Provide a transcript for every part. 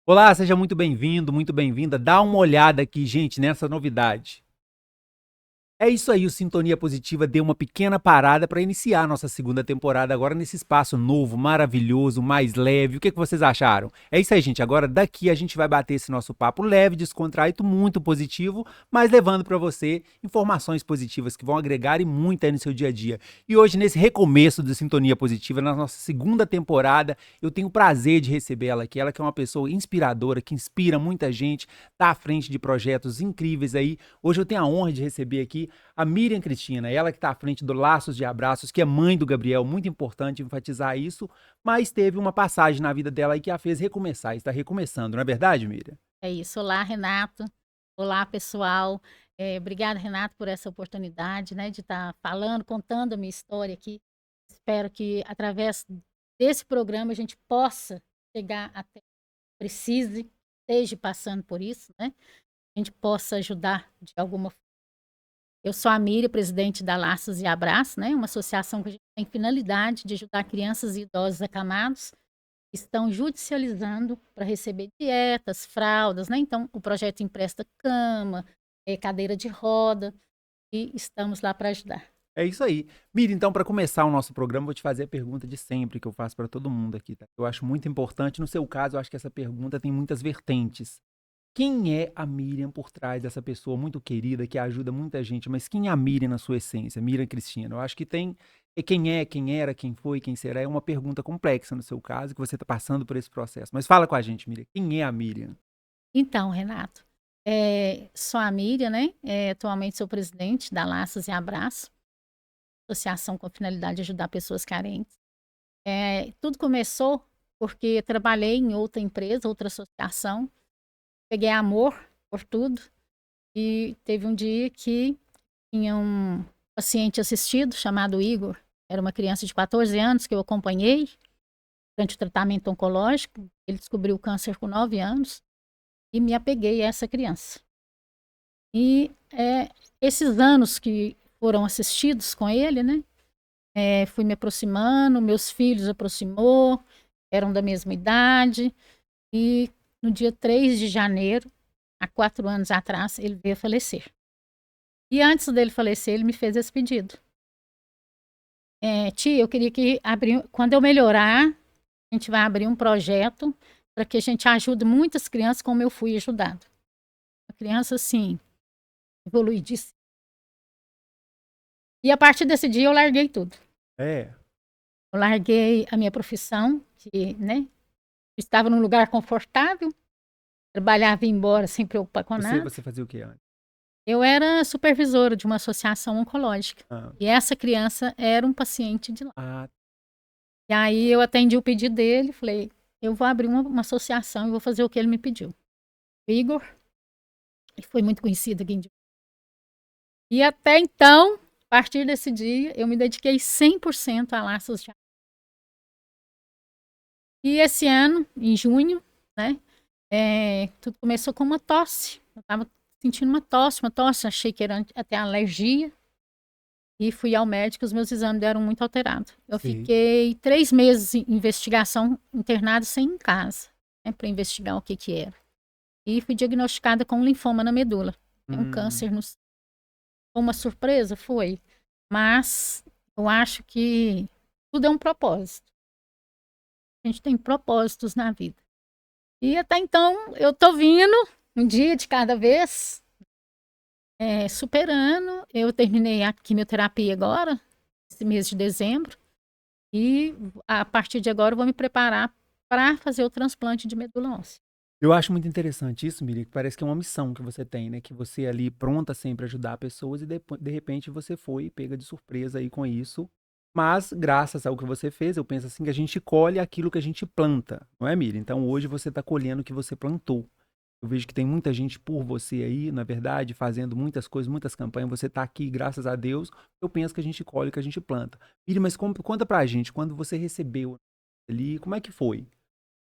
Olá, seja muito bem-vindo, muito bem-vinda. Dá uma olhada aqui, gente, nessa novidade. É isso aí, o Sintonia Positiva deu uma pequena parada para iniciar a nossa segunda temporada agora nesse espaço novo, maravilhoso, mais leve. O que vocês acharam? É isso aí, gente. Agora daqui a gente vai bater esse nosso papo leve, descontraído, muito positivo, mas levando para você informações positivas que vão agregar e muito aí no seu dia a dia. E hoje, nesse recomeço do Sintonia Positiva, na nossa segunda temporada, eu tenho o prazer de receber ela aqui. Ela que é uma pessoa inspiradora, que inspira muita gente, está à frente de projetos incríveis aí. Hoje eu tenho a honra de receber aqui a Miriam Cristina, ela que está à frente do Laços de Abraços, que é mãe do Gabriel, muito importante enfatizar isso, mas teve uma passagem na vida dela aí que a fez recomeçar, está recomeçando, não é verdade, Miriam? É isso. Olá, Renato. Olá, pessoal. Obrigada, Renato, por essa oportunidade, né, de estar falando, contando a minha história aqui. Espero que, através desse programa, a gente possa chegar até precise, esteja passando por isso, né? A gente possa ajudar de alguma forma. Eu sou a Miriam, presidente da Laços e Abraços, né? Uma associação que a gente tem finalidade de ajudar crianças e idosos acamados estão judicializando para receber dietas, fraldas, né? Então, o projeto empresta cama, cadeira de roda, e estamos lá para ajudar. É isso aí. Miriam, então, para começar o nosso programa, vou te fazer a pergunta de sempre que eu faço para todo mundo aqui, tá? Eu acho muito importante. No seu caso, eu acho que essa pergunta tem muitas vertentes. Quem é a Miriam por trás dessa pessoa muito querida que ajuda muita gente? Mas quem é a Miriam na sua essência? Miriam Cristina. Eu acho que tem. Quem é, quem era, quem foi, quem será? É uma pergunta complexa no seu caso, que você está passando por esse processo. Mas fala com a gente, Miriam. Quem é a Miriam? Então, Renato, sou a Miriam, né? Atualmente sou presidente da Laços e Abraços, associação com a finalidade de ajudar pessoas carentes. Tudo começou porque trabalhei em outra empresa, outra associação, peguei amor por tudo e teve um dia que tinha um paciente assistido chamado Igor. Era uma criança de 14 anos que eu acompanhei durante o tratamento oncológico. Ele descobriu o câncer com 9 anos e me apeguei a essa criança. E esses anos que foram assistidos com ele, né? Fui me aproximando, meus filhos aproximou, eram da mesma idade. E no dia 3 de janeiro, há 4 anos atrás, ele veio a falecer. E antes dele falecer, ele me fez esse pedido. Tia, eu queria que quando eu melhorar, a gente vai abrir um projeto para que a gente ajude muitas crianças como eu fui ajudado. A criança, assim, evoluidíssima. E a partir desse dia eu larguei tudo. É. Eu larguei a minha profissão, que, né, estava num lugar confortável, trabalhava e ia embora sem preocupar com Você, nada. você fazia o quê antes? Eu era supervisora de uma associação oncológica. Ah, E essa criança era um paciente de lá. ah, E aí eu atendi o pedido dele, falei, eu vou abrir uma associação e vou fazer o que ele me pediu. O Igor, ele foi muito conhecido aqui em Diadema. E até então, a partir desse dia, eu me dediquei 100% a laços de amor. E esse ano, em junho, né, tudo começou com uma tosse. Eu estava sentindo uma tosse, achei que era até alergia. E fui ao médico, os meus exames deram muito alterados. Eu sei. fiquei 3 meses em investigação, internada sem ir em casa, né, para investigar o que que era. E fui diagnosticada com um linfoma na medula. É um Hum, câncer no... Foi uma surpresa? Foi. Mas eu acho que tudo é um propósito. A gente tem propósitos na vida. E até então eu tô vindo um dia de cada vez, superando. Eu terminei a quimioterapia agora, esse mês de dezembro. E a partir de agora eu vou me preparar para fazer o transplante de medula óssea. Eu acho muito interessante isso, Miriam, que parece que é uma missão que você tem, né? Que você é ali pronta sempre a ajudar pessoas e depois, de repente você foi pega de surpresa aí com isso. Mas, graças ao que você fez, eu penso assim que a gente colhe aquilo que a gente planta, não é, Miriam? Então hoje você está colhendo o que você plantou. Eu vejo que tem muita gente por você aí, na verdade, fazendo muitas coisas, muitas campanhas. Você está aqui, graças a Deus. Eu penso que a gente colhe o que a gente planta. Miriam, mas conta pra gente, quando você recebeu ali, como é que foi?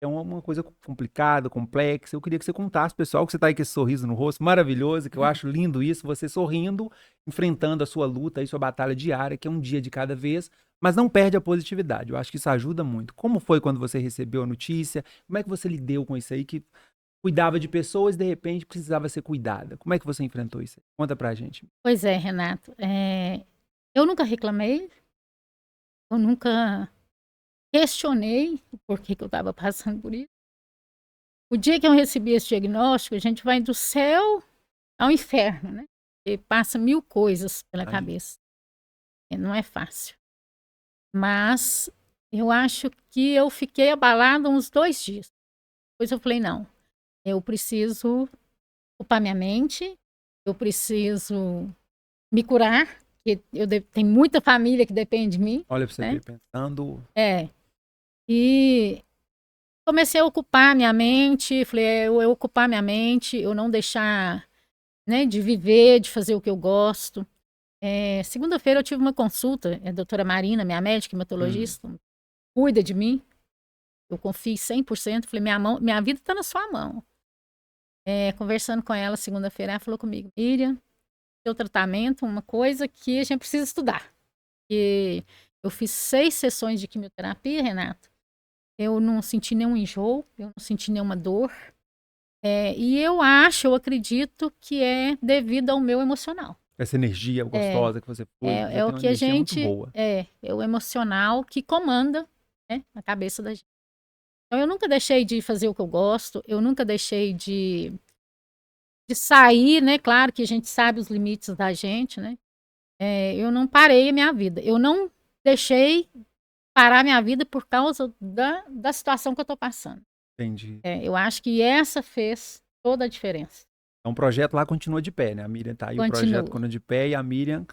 É uma coisa complicada, complexa. Eu queria que você contasse, pessoal, que você tá aí com esse sorriso no rosto, maravilhoso, que eu acho lindo isso, você sorrindo, enfrentando a sua luta e sua batalha diária, que é um dia de cada vez, mas não perde a positividade. Eu acho que isso ajuda muito. Como foi quando você recebeu a notícia? Como é que você lidou com isso aí, que cuidava de pessoas e de repente precisava ser cuidada? Como é que você enfrentou isso aí? Conta pra gente. Pois é, Renato. Eu nunca reclamei, eu nunca questionei o porquê que eu estava passando por isso. O dia que eu recebi esse diagnóstico, a gente vai do céu ao inferno, né? E passa mil coisas pela Aí, cabeça. Não é fácil. Mas eu acho que eu fiquei abalada uns 2 dias. Depois eu falei, não, eu preciso ocupar minha mente, eu preciso me curar, porque tem muita família que depende de mim, olha pra você né? ver, pensando. E comecei a ocupar minha mente, falei, eu ocupar minha mente, eu não deixar, né, de viver, de fazer o que eu gosto. Segunda-feira eu tive uma consulta, a doutora Marina, minha médica, hematologista, cuida de mim, eu confio 100%, falei, minha vida está na sua mão. Conversando com ela segunda-feira, ela falou comigo, Miriam, seu tratamento, uma coisa que a gente precisa estudar. E eu fiz 6 sessões de quimioterapia, Renato. Eu não senti nenhum enjoo, eu não senti nenhuma dor. E eu acredito que é devido ao meu emocional. Essa energia gostosa que você foi, você É tem o uma que a energia muito gente. boa. É o emocional que comanda, né, a cabeça da gente. Então, eu nunca deixei de fazer o que eu gosto, eu nunca deixei de sair, né? Claro que a gente sabe os limites da gente, né? Eu não parei a minha vida. Eu não deixei parar a minha vida por causa da situação que eu estou passando. Entendi. Eu acho que essa fez toda a diferença. Então o projeto lá continua de pé, né? A Miriam tá aí, o projeto Continua. continua de pé e a Miriam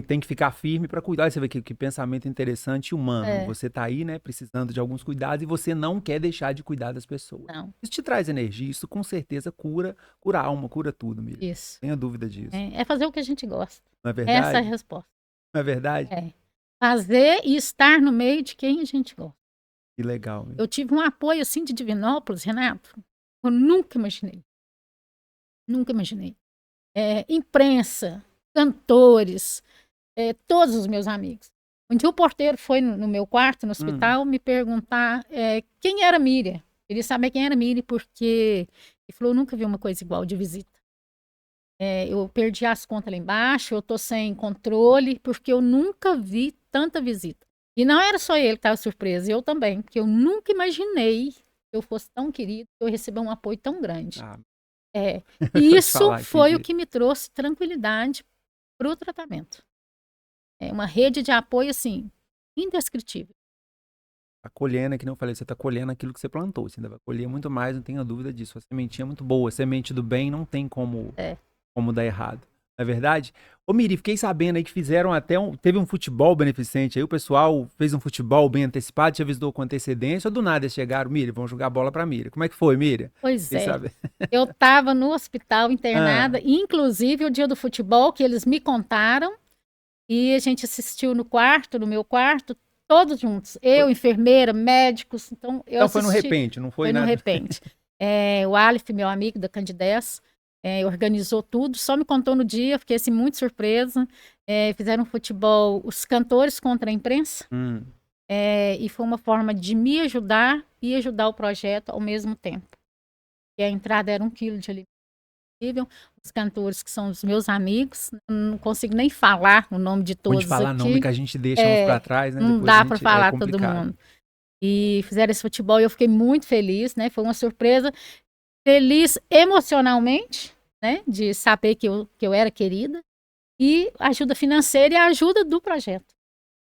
tem que ficar firme para cuidar. Você vê que pensamento interessante e humano. É, Você tá aí, né, precisando de alguns cuidados e você não quer deixar de cuidar das pessoas. não, Isso te traz energia, isso com certeza cura a alma, cura tudo, Miriam. isso. Tenha dúvida disso. É fazer o que a gente gosta. Não é Essa é a verdade? resposta. Não é verdade? Fazer e estar no meio de quem a gente gosta. Que legal. Miriam. Eu tive um apoio assim de Divinópolis, Renato. Eu nunca imaginei. Nunca imaginei. Imprensa, cantores, todos os meus amigos. Um dia o porteiro foi no meu quarto, no hospital, me perguntar quem era Miriam. Queria saber quem era Miriam, porque ele falou, eu nunca vi uma coisa igual de visita. Eu perdi as contas lá embaixo, eu tô sem controle, porque eu nunca vi tanta visita. E não era só ele que estava surpreso, eu também, porque eu nunca imaginei que eu fosse tão querido, que eu recebi um apoio tão grande. Ah, E vou te isso falar, foi o entendi. que me trouxe tranquilidade para o tratamento. É uma rede de apoio, assim, indescritível. Tá colhendo, que não eu falei, você tá colhendo aquilo que você plantou. Você ainda vai colher muito mais, não tenha dúvida disso. A sementinha é muito boa. A semente do bem não tem como É. dar errado. Não é verdade? Ô, Miri, fiquei sabendo aí que fizeram até teve um futebol beneficente aí, o pessoal fez um futebol bem antecipado, já avisou com antecedência, ou do nada eles chegaram, Miri, vão jogar bola pra Miri. Como é que foi, Miri? Pois Fiquei é. sabendo. Eu estava no hospital Ah, internada, inclusive o dia do futebol, que eles me contaram, e a gente assistiu no meu quarto, todos juntos. Eu, foi- enfermeira, médicos. Então, eu então foi no assisti. repente, não foi Foi no nada. repente. O Aleph, meu amigo da Candidez, organizou tudo, só me contou no dia, fiquei assim, muito surpresa. Fizeram futebol, os cantores contra a imprensa, e foi uma forma de me ajudar e ajudar o projeto ao mesmo tempo. E a entrada era 1 quilo de alimento. Os cantores que são os meus amigos, não consigo nem falar o nome de Onde todos falar nome aqui, que a gente deixa uns pra trás, né? não Depois a dá para gente é falar todo complicado. mundo. E fizeram esse futebol e eu fiquei muito feliz, né? Foi uma surpresa, feliz emocionalmente, né? De saber que eu era querida, e ajuda financeira e a ajuda do projeto.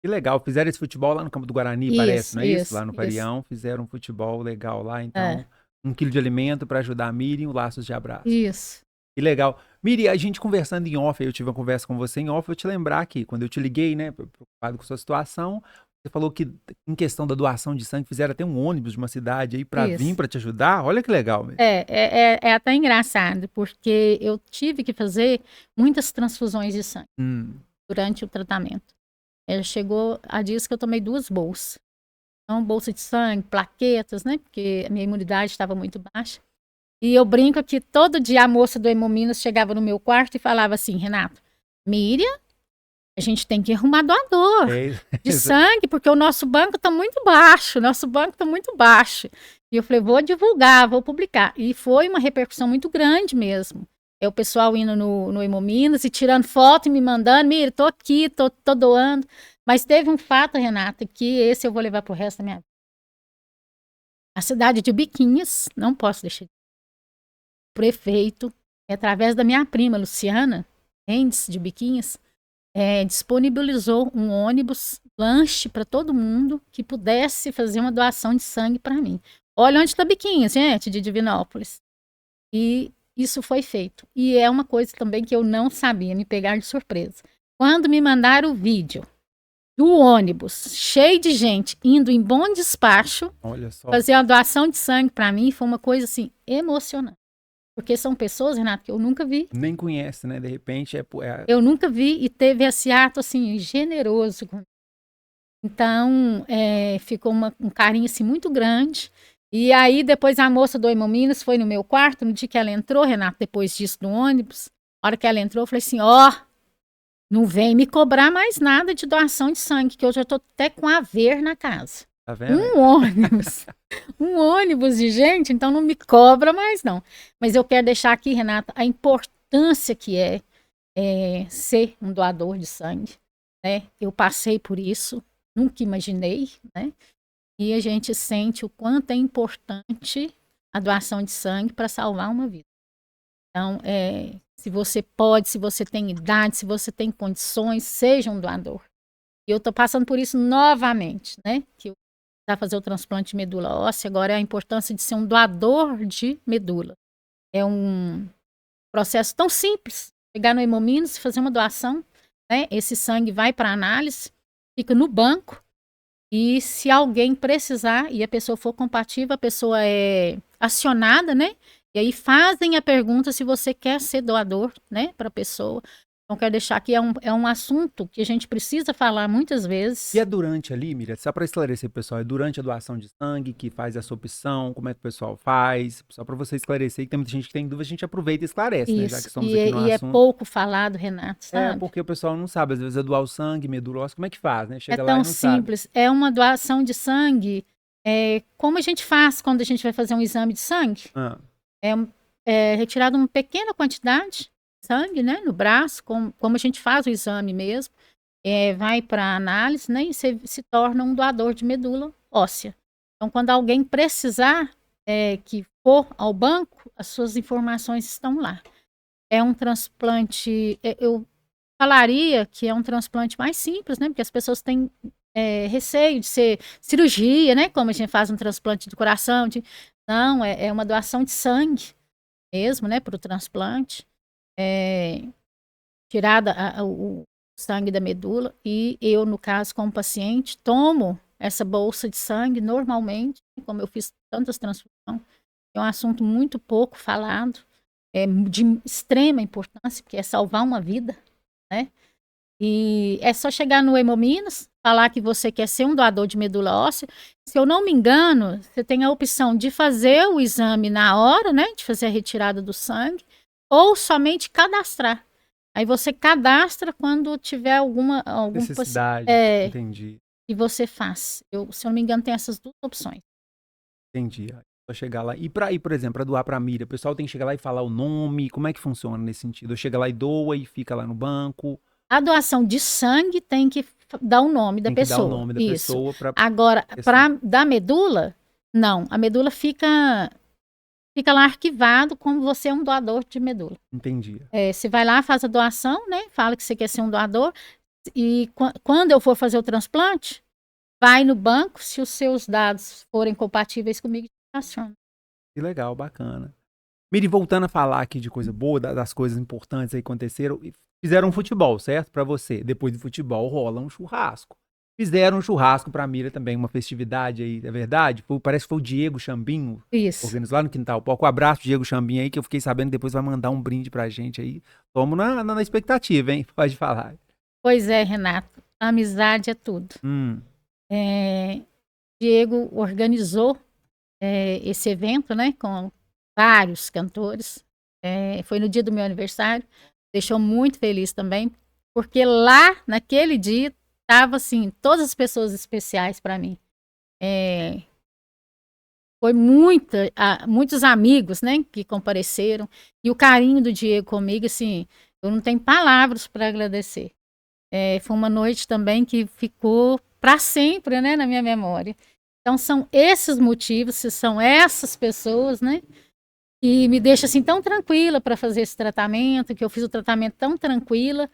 Que legal, fizeram esse futebol lá no Campo do Guarani, parece, não é isso? Lá no Isso. Farião, fizeram um futebol legal lá, É, então, 1 quilo de alimento pra ajudar a Miriam, o Laços de Abraço. isso. Que legal. Miri, a gente conversando em off, eu tive uma conversa com você em off, eu te lembrar aqui, quando eu te liguei, né, preocupado com a sua situação, você falou que em questão da doação de sangue, fizeram até um ônibus de uma cidade aí pra vir Isso. pra te ajudar. Olha que legal, Miri. É até engraçado, porque eu tive que fazer muitas transfusões de sangue durante o tratamento. Chegou a dias que eu tomei 2 bolsas. Então, bolsa de sangue, plaquetas, né? Porque a minha imunidade estava muito baixa. E eu brinco que todo dia a moça do Hemominas chegava no meu quarto e falava assim, Renato, Miriam, a gente tem que arrumar doador de sangue, porque o nosso banco está muito baixo, E eu falei, vou divulgar, vou publicar. E foi uma repercussão muito grande mesmo. É o pessoal indo no Hemominas e tirando foto e me mandando, Miriam, tô aqui, tô doando. Mas teve um fato, Renata, que esse eu vou levar pro resto da minha vida. A cidade de Biquinhas, não posso deixar. O prefeito, através da minha prima, Luciana Mendes, de Biquinhas, disponibilizou um ônibus, lanche para todo mundo que pudesse fazer uma doação de sangue para mim. Olha onde está Biquinhas, gente, de Divinópolis. E isso foi feito. E é uma coisa também que eu não sabia, me pegar de surpresa. Quando me mandaram o vídeo do ônibus, cheio de gente, indo em bom despacho, fazer uma doação de sangue para mim, foi uma coisa assim, emocionante. Porque são pessoas, Renato, que eu nunca vi. Nem conhece, né? De repente Eu nunca vi e teve esse ato, assim, generoso. Então, ficou um carinho, assim, muito grande. E aí, depois a moça do Hemominas foi no meu quarto, no dia que ela entrou, Renato, depois disso, no ônibus. A hora que ela entrou, eu falei assim, não vem me cobrar mais nada de doação de sangue, que eu já tô até com haver na casa. Tá vendo? Um ônibus de gente, então não me cobra mais não. Mas eu quero deixar aqui, Renata, a importância que é ser um doador de sangue, né? Eu passei por isso, nunca imaginei, né? E a gente sente o quanto é importante a doação de sangue para salvar uma vida. Então, se você pode, se você tem idade, se você tem condições, seja um doador. E eu estou passando por isso novamente, né? Que eu vou fazer o transplante de medula óssea, agora é a importância de ser um doador de medula. É um processo tão simples. Chegar no Hemominas, fazer uma doação, né? Esse sangue vai para análise, fica no banco, e se alguém precisar e a pessoa for compatível, a pessoa é acionada, né? E aí fazem a pergunta se você quer ser doador, né, para a pessoa. Então, quero deixar aqui, é um assunto que a gente precisa falar muitas vezes. E é durante ali, Miriam, só para esclarecer, pessoal, é durante a doação de sangue que faz essa opção, como é que o pessoal faz? Só para você esclarecer, que tem muita gente que tem dúvida, a gente aproveita e esclarece, né? Já que estamos aqui no assunto. E é pouco falado, Renato, sabe? Porque o pessoal não sabe, às vezes é doar o sangue, medula óssea, como é que faz, né? Chega lá e não não simples. sabe. É uma doação de sangue, como a gente faz quando a gente vai fazer um exame de sangue. É retirada uma pequena quantidade de sangue, né, no braço, como a gente faz o exame mesmo, vai para análise, né, e você se torna um doador de medula óssea. Então, quando alguém precisar que for ao banco, as suas informações estão lá. É um transplante, eu falaria que é um transplante mais simples, né, porque as pessoas têm receio de ser cirurgia, né, como a gente faz um transplante do coração. Não, é uma doação de sangue mesmo, né, para o transplante, tirada o sangue da medula, e eu, no caso, como paciente, tomo essa bolsa de sangue normalmente, como eu fiz tantas transfusões. É um assunto muito pouco falado, de extrema importância, porque é salvar uma vida, né? E é só chegar no Hemominas, falar que você quer ser um doador de medula óssea. Se eu não me engano, você tem a opção de fazer o exame na hora, né? De fazer a retirada do sangue, ou somente cadastrar. Aí você cadastra quando tiver alguma necessidade, entendi. E você faz. Se eu não me engano, tem essas duas opções. Entendi. Só chegar lá. E, por exemplo, para doar para a Miriam, o pessoal tem que chegar lá e falar o nome, como é que funciona nesse sentido? Eu chego lá e doa e fica lá no banco. A doação de sangue tem que dar o nome da pessoa. Tem que dar o nome da pessoa. Agora, para da medula, não. A medula fica lá arquivado como você é um doador de medula. Entendi. Você vai lá, faz a doação, né? Fala que você quer ser um doador. E quando eu for fazer o transplante, vai no banco, se os seus dados forem compatíveis comigo, aciona. Que legal, bacana. Miri, voltando a falar aqui de coisa boa, das coisas importantes aí que aconteceram, fizeram um futebol, certo? Para você. Depois do futebol rola um churrasco. Fizeram um churrasco pra Miriam também, uma festividade aí, é verdade? Parece que foi o Diego Chambinho. Isso. Organizou lá no Quintal Palco. Um abraço, Diego Chambinho aí, que eu fiquei sabendo que depois vai mandar um brinde pra gente aí. Tamo na expectativa, hein? Pode falar. Pois é, Renato. A amizade é tudo. Diego organizou esse evento, né, com vários cantores. Foi no dia do meu aniversário, deixou muito feliz também, porque lá, naquele dia, tava assim, todas as pessoas especiais para mim. Foi muitos amigos, né, que compareceram, e o carinho do Diego comigo, assim, eu não tenho palavras para agradecer. Foi uma noite também que ficou para sempre, né, na minha memória. Então são esses motivos, são essas pessoas, né, que me deixam assim tão tranquila para fazer esse tratamento, que eu fiz o tratamento tão tranquila,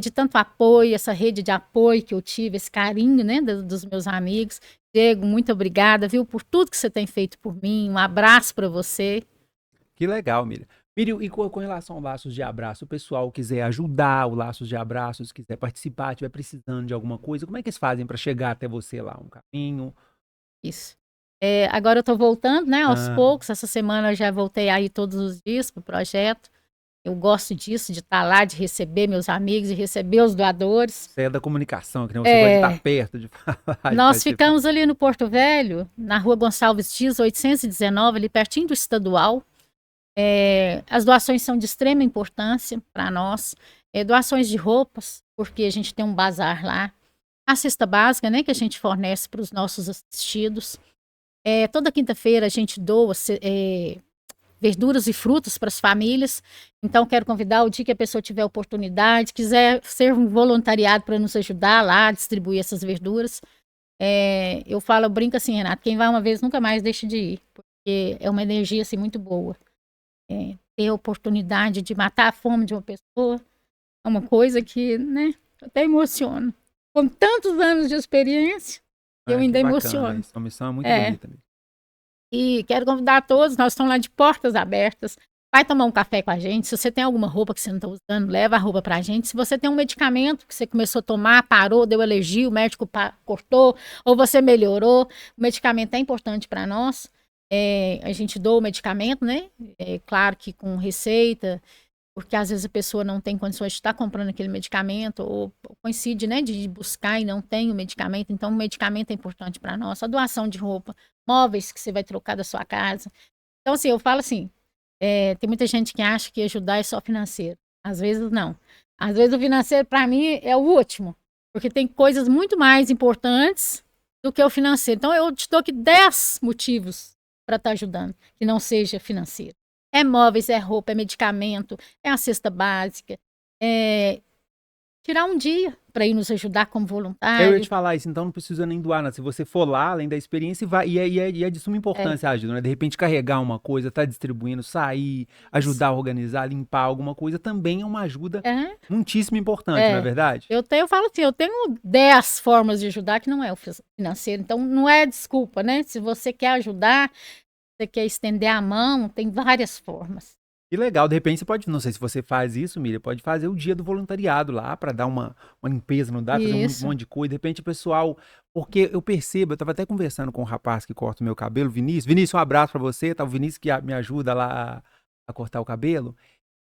de tanto apoio, essa rede de apoio que eu tive, esse carinho, né, dos meus amigos. Diego, muito obrigada, viu, por tudo que você tem feito por mim. Um abraço para você. Que legal, Miriam. Miriam, e com relação ao Laços de Abraço, o pessoal quiser ajudar o Laços de Abraços, quiser participar, estiver precisando de alguma coisa, como é que eles fazem para chegar até você lá? Um caminho? Isso. Agora eu estou voltando, né, aos Ah, poucos. Essa semana eu já voltei aí todos os dias para o projeto. Eu gosto disso, de estar lá, de receber meus amigos, de receber os doadores. você é da comunicação, que nem você pode estar perto de falar, de Nós participar. ficamos ali no Porto Velho, na rua Gonçalves Dias, 819, ali pertinho do Estadual. As doações são de extrema importância para nós. Doações de roupas, porque a gente tem um bazar lá. A cesta básica, né, que a gente fornece para os nossos assistidos. Toda quinta-feira a gente doa verduras e frutas para as famílias. Então, quero convidar o dia que a pessoa tiver oportunidade, quiser ser um voluntariado para nos ajudar lá a distribuir essas verduras. Eu brinco assim, Renato, quem vai uma vez nunca mais deixa de ir, porque é uma energia assim, muito boa. Ter a oportunidade de matar a fome de uma pessoa é uma coisa que, né, até emociona. Com tantos anos de experiência, eu ainda Que bacana emociono. isso. A missão é muito bonita. Mesmo. E quero convidar todos, nós estamos lá de portas abertas. Vai tomar um café com a gente. Se você tem alguma roupa que você não está usando, leva a roupa pra gente. Se você tem um medicamento que você começou a tomar, parou, deu alergia, o médico cortou, ou você melhorou, o medicamento é importante para nós. A gente doa o medicamento, né? Claro que com receita, porque às vezes a pessoa não tem condições de estar comprando aquele medicamento, ou coincide, né, de buscar e não tem o medicamento. Então, o medicamento é importante para nós. A doação de roupa, móveis que você vai trocar da sua casa. Então, assim, eu falo assim, tem muita gente que acha que ajudar é só financeiro. Às vezes, não. Às vezes, o financeiro, para mim, é o último. Porque tem coisas muito mais importantes do que o financeiro. Então, eu te dou aqui 10 motivos para estar ajudando, que não seja financeiro. É móveis, é roupa, é medicamento, é a cesta básica. Tirar um dia para ir nos ajudar como voluntário. Eu ia te falar isso, então não precisa nem doar, né? Se você for lá, além da experiência, e é de suma importância a ajuda, né? De repente carregar uma coisa, tá distribuindo, sair, ajudar a organizar, limpar alguma coisa, também é uma ajuda muitíssimo importante, não é verdade? Eu falo assim, eu tenho 10 formas de ajudar que não é o financeiro, então não é desculpa, né? Se você quer ajudar, você quer estender a mão, tem várias formas. Que legal, de repente você pode, não sei se você faz isso, Miriam, pode fazer o dia do voluntariado lá para dar uma limpeza, não dá, fazer um monte de coisa, de repente o pessoal, porque eu percebo, eu tava até conversando com um rapaz que corta o meu cabelo, Vinícius, um abraço para você, tá o Vinícius que me ajuda lá a cortar o cabelo,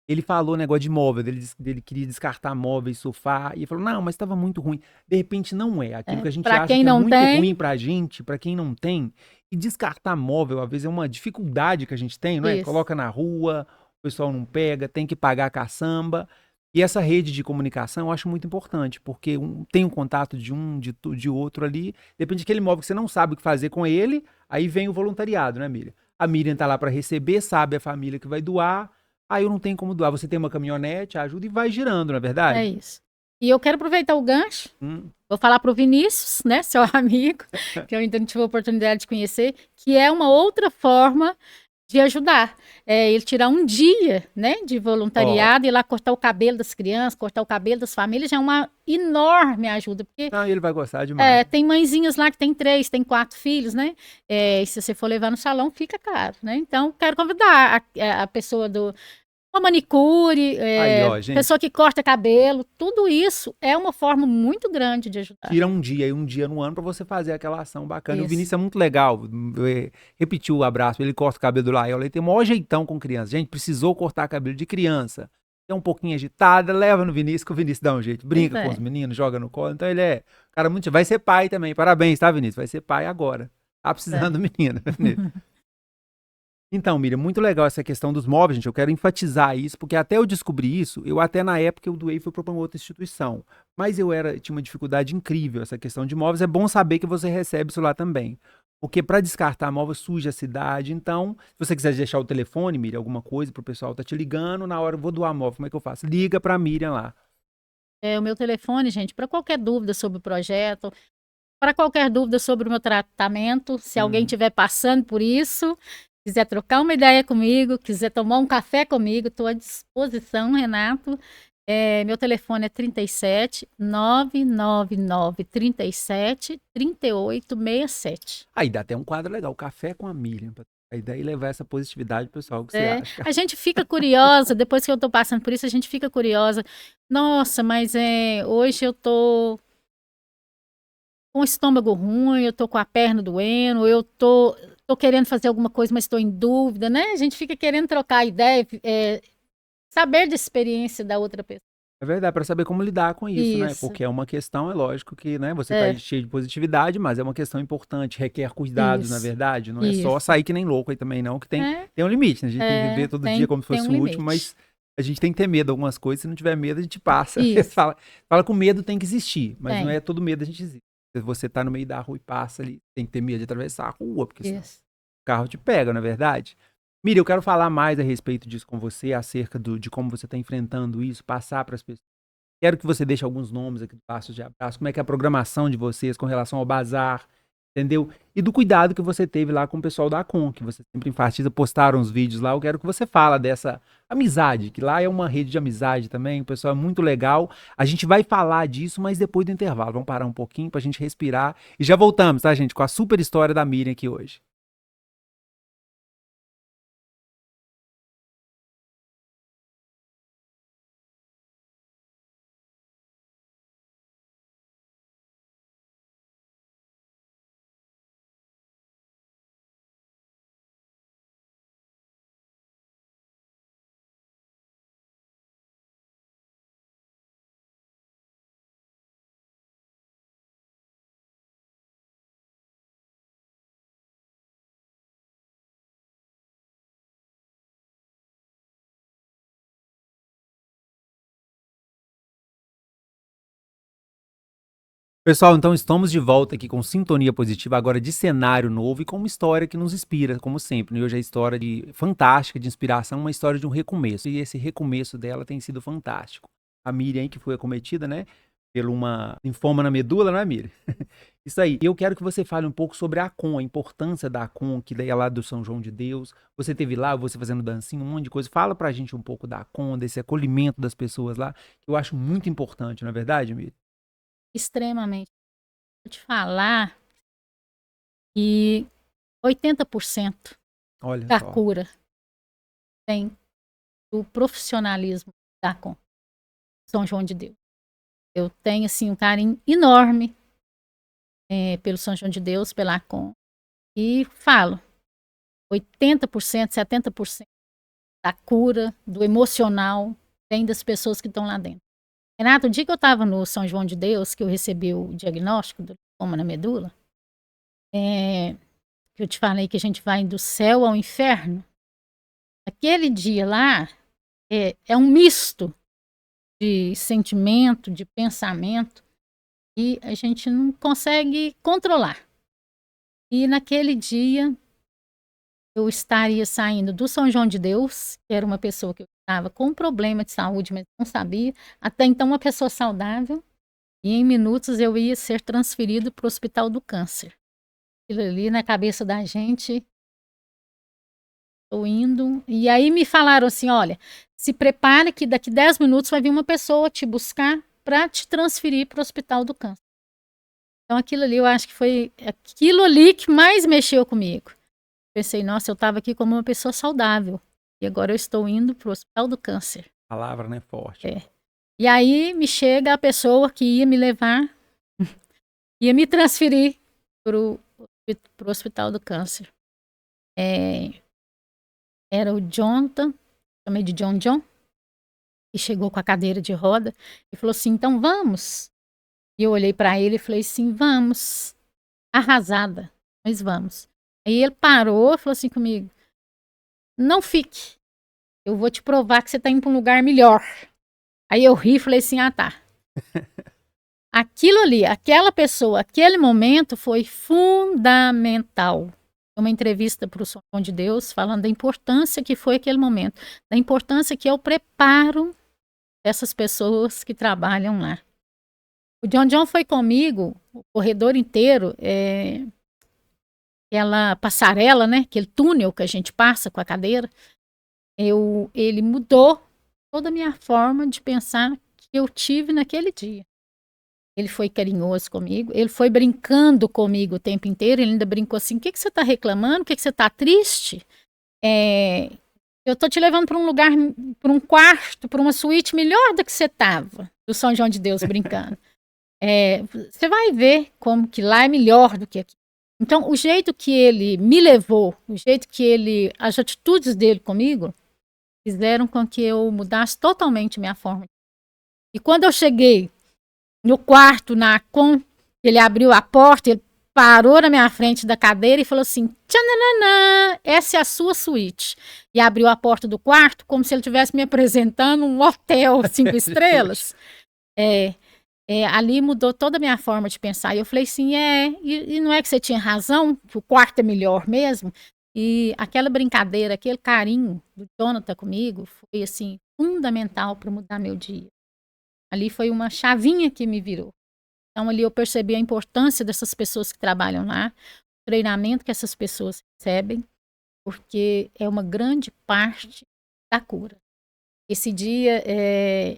ele falou negócio de móvel, ele queria descartar móveis, sofá, e ele falou, não, mas estava muito ruim, de repente não é, aquilo que a gente acha que é muito ruim pra gente, pra quem não tem, e descartar móvel, às vezes é uma dificuldade que a gente tem, não é? Coloca na rua, o pessoal não pega, tem que pagar a caçamba. E essa rede de comunicação eu acho muito importante, porque tem um contato de outro ali, depende daquele móvel que você não sabe o que fazer com ele, aí vem o voluntariado, né, Miriam? A Miriam tá lá para receber, sabe a família que vai doar, aí eu não tenho como doar, você tem uma caminhonete, ajuda e vai girando, não é verdade? É isso. E eu quero aproveitar o gancho, vou falar pro Vinícius, né, seu amigo, que eu ainda não tive a oportunidade de conhecer, que é uma outra forma de ajudar. Ele tirar um dia, né, de voluntariado e ir lá cortar o cabelo das crianças, cortar o cabelo das famílias, já é uma enorme ajuda. Porque, ele vai gostar demais. Tem mãezinhas lá que tem 3, tem 4 filhos, né? E se você for levar no salão, fica caro, né? Então, quero convidar a pessoa uma manicure, pessoa que corta cabelo, tudo isso é uma forma muito grande de ajudar. Tira um dia no ano para você fazer aquela ação bacana. Isso. O Vinícius é muito legal, repetiu o abraço, ele corta o cabelo do Lael, ele tem o maior jeitão com criança. Gente, precisou cortar cabelo de criança. é um pouquinho agitada, leva no Vinícius, que o Vinícius dá um jeito, brinca Pois com é. os meninos, joga no colo. Então ele é um cara muito. Vai ser pai também. Parabéns, tá, Vinícius? Vai ser pai agora. Tá precisando do menino, Vinícius. Então, Miriam, muito legal essa questão dos móveis, gente. Eu quero enfatizar isso, porque até eu descobri isso, eu até na época eu doei foi para uma outra instituição. Mas tinha uma dificuldade incrível essa questão de móveis. É bom saber que você recebe isso lá também. Porque para descartar móveis suja a cidade. Então, se você quiser deixar o telefone, Miriam, alguma coisa pro pessoal tá te ligando, na hora eu vou doar móvel, como é que eu faço? Liga pra Miriam lá. O meu telefone, gente, para qualquer dúvida sobre o projeto, para qualquer dúvida sobre o meu tratamento, se alguém estiver passando por isso, quiser trocar uma ideia comigo, quiser tomar um café comigo, estou à disposição, Renato. Meu telefone é 37 999 37 3867. Aí dá até um quadro legal, café com a Miriam. A ideia é levar essa positividade pro pessoal, o que você acha? A gente fica curiosa, depois que eu tô passando por isso, a gente fica curiosa. Nossa, mas hoje eu tô com o estômago ruim, eu tô com a perna doendo, eu tô querendo fazer alguma coisa, mas estou em dúvida, né? A gente fica querendo trocar ideia, saber da experiência da outra pessoa. É verdade, para saber como lidar com isso, né? Isso, Porque é uma questão, é lógico que, né, você tá aí cheio de positividade, mas é uma questão importante, requer cuidados, na isso, verdade. Não é só isso. sair que nem louco aí também, não, que tem É, um limite, né? A gente tem que viver todo dia como se tem fosse um o último, limite. mas a gente tem que ter medo de algumas coisas. Se não tiver medo, a gente passa. Isso, Fala que o medo tem que existir, mas não tem. é todo medo a gente existe. Se você tá no meio da rua e passa ali, tem que ter medo de atravessar a rua, porque senão Isso. o carro te pega, na é verdade. Miriam, eu quero falar mais a respeito disso com você, acerca de como você está enfrentando isso, passar para as pessoas. Quero que você deixe alguns nomes aqui do Passos de Abraço, como é que é a programação de vocês com relação ao bazar, entendeu? E do cuidado que você teve lá com o pessoal da Acon, que você sempre enfatiza, postaram os vídeos lá. Eu quero que você fale dessa amizade, que lá é uma rede de amizade também, o pessoal é muito legal. A gente vai falar disso, mas depois do intervalo. Vamos parar um pouquinho pra gente respirar e já voltamos, tá, gente? Com a super história da Miriam aqui hoje. Pessoal, então estamos de volta aqui com Sintonia Positiva, agora de cenário novo e com uma história que nos inspira, como sempre. E hoje é a história fantástica, de inspiração, uma história de um recomeço. E esse recomeço dela tem sido fantástico. A Miriam, que foi acometida, né, por uma linfoma na medula, não é, Miriam? Isso aí. Eu quero que você fale um pouco sobre a Acon, a importância da Acon, que daí é lá do São João de Deus. Você teve lá, você fazendo dancinha, um monte de coisa. Fala pra gente um pouco da Acon, desse acolhimento das pessoas lá, que eu acho muito importante, não é verdade, Miriam? Extremamente. Vou te falar que 80% Olha da só. cura vem do profissionalismo da Acon, São João de Deus. Eu tenho, assim, um carinho enorme pelo São João de Deus, pela Acon. E falo, 80%, 70% da cura, do emocional, vem das pessoas que estão lá dentro. Renato, o dia que eu estava no São João de Deus, que eu recebi o diagnóstico do linfoma na medula, que eu te falei que a gente vai do céu ao inferno, aquele dia lá é um misto de sentimento, de pensamento, e a gente não consegue controlar. E naquele dia eu estaria saindo do São João de Deus, que era uma pessoa que estava com um problema de saúde, mas não sabia, até então uma pessoa saudável, e em minutos eu ia ser transferido para o Hospital do Câncer. Aquilo ali na cabeça da gente, estou indo, e aí me falaram assim, olha, se prepare que daqui 10 minutos vai vir uma pessoa te buscar para te transferir para o Hospital do Câncer. Então aquilo ali, eu acho que foi aquilo ali que mais mexeu comigo. Pensei, nossa, eu estava aqui como uma pessoa saudável. E agora eu estou indo para o Hospital do Câncer. A palavra, né, forte. E aí me chega a pessoa que ia me levar, ia me transferir para o Hospital do Câncer. Era o Jonathan, chamei de John, e chegou com a cadeira de roda e falou assim: então vamos. E eu olhei para ele e falei assim: vamos. Arrasada, mas vamos. Aí ele parou e falou assim comigo: não fique, eu vou te provar que você está indo para um lugar melhor. Aí eu ri e falei assim: ah, tá. Aquilo ali, aquela pessoa, aquele momento foi fundamental. Uma entrevista para o Som de Deus, falando da importância que foi aquele momento, da importância que é o preparo dessas pessoas que trabalham lá. O John foi comigo, o corredor inteiro, aquela passarela, né? Aquele túnel que a gente passa com a cadeira, ele mudou toda a minha forma de pensar que eu tive naquele dia. Ele foi carinhoso comigo, ele foi brincando comigo o tempo inteiro, ele ainda brincou assim: o que você está reclamando? O que você está triste? Eu estou te levando para um lugar, para um quarto, para uma suíte melhor do que você estava, do São João de Deus brincando. Você vai ver como que lá é melhor do que aqui. Então, o jeito que ele me levou, o jeito que as atitudes dele comigo, fizeram com que eu mudasse totalmente minha forma. E quando eu cheguei no quarto, ele abriu a porta, ele parou na minha frente da cadeira e falou assim: tchananã, essa é a sua suíte. E abriu a porta do quarto como se ele estivesse me apresentando um hotel 5 estrelas. Ali mudou toda a minha forma de pensar. E eu falei assim: e não é que você tinha razão, que o quarto é melhor mesmo? E aquela brincadeira, aquele carinho do Jonathan comigo foi assim fundamental para mudar meu dia. Ali foi uma chavinha que me virou. Então ali eu percebi a importância dessas pessoas que trabalham lá, o treinamento que essas pessoas recebem, porque é uma grande parte da cura. Esse dia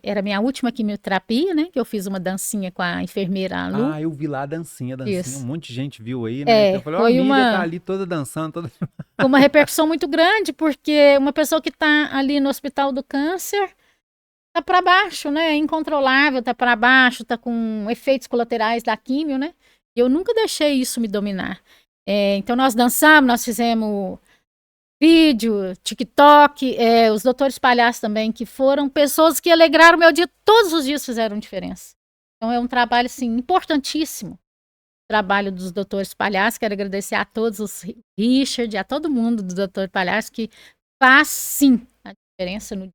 era a minha última quimioterapia, né? Que eu fiz uma dancinha com a enfermeira Lu. Ah, eu vi lá a dancinha. Isso. Um monte de gente viu aí, né? Eu falei, ó, a foi Miriam tá ali toda dançando, toda... Foi uma repercussão muito grande, porque uma pessoa que tá ali no Hospital do Câncer tá para baixo, né? É incontrolável, tá para baixo, tá com efeitos colaterais da químio, né? E eu nunca deixei isso me dominar. Então nós dançamos, nós fizemos vídeo, TikTok, os doutores palhaços também, que foram pessoas que alegraram meu dia, todos os dias fizeram diferença. Então é um trabalho, assim, importantíssimo. O trabalho dos doutores palhaços, quero agradecer a todos os Richard, a todo mundo do doutor palhaço, que faz, sim, a diferença no dia.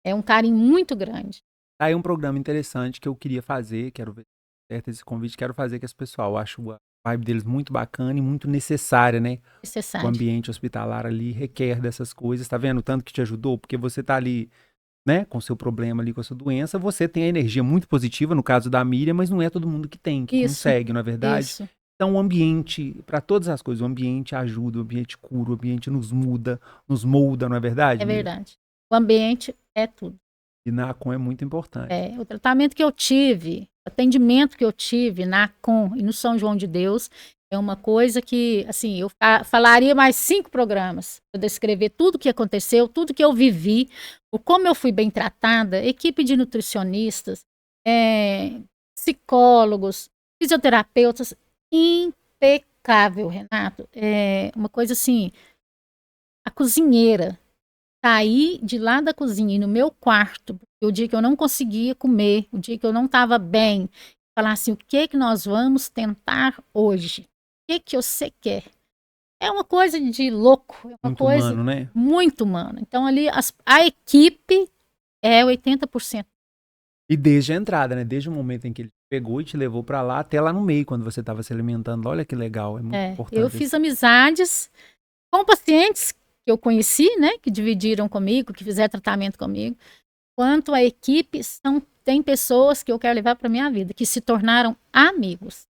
É um carinho muito grande. Aí um programa interessante que eu queria fazer, quero ver certo esse convite, quero fazer com esse pessoal. Eu acho a vibe deles muito bacana e muito necessária, né? Necessário. O ambiente hospitalar ali requer dessas coisas, tá vendo? Tanto que te ajudou, porque você tá ali, né, com o seu problema ali, com a sua doença, você tem a energia muito positiva, no caso da Miriam, mas não é todo mundo que tem, que consegue, não é verdade? Isso. Então o ambiente, para todas as coisas, o ambiente ajuda, o ambiente cura, o ambiente nos muda, nos molda, não é verdade? É verdade. O ambiente é tudo. E na ACOM é muito importante. O tratamento que eu tive, o atendimento que eu tive na ACOM e no São João de Deus é uma coisa que, assim, eu falaria mais 5 programas para descrever tudo o que aconteceu, tudo que eu vivi, o como eu fui bem tratada, equipe de nutricionistas, psicólogos, fisioterapeutas, impecável, Renato. Uma coisa assim, a cozinheira, sair de lá da cozinha e no meu quarto, o dia que eu não conseguia comer, o dia que eu não estava bem, falar assim: o que nós vamos tentar hoje? O que você quer? É uma coisa de louco, é uma muito coisa humano, né? Muito humana. Então ali a equipe é 80%. E desde a entrada, né? Desde o momento em que ele pegou e te levou para lá, até lá no meio, quando você estava se alimentando. Olha que legal, é muito importante. Eu fiz amizades com pacientes que eu conheci, né, que dividiram comigo, que fizeram tratamento comigo. Quanto à equipe, tem pessoas que eu quero levar para minha vida, que se tornaram amigos.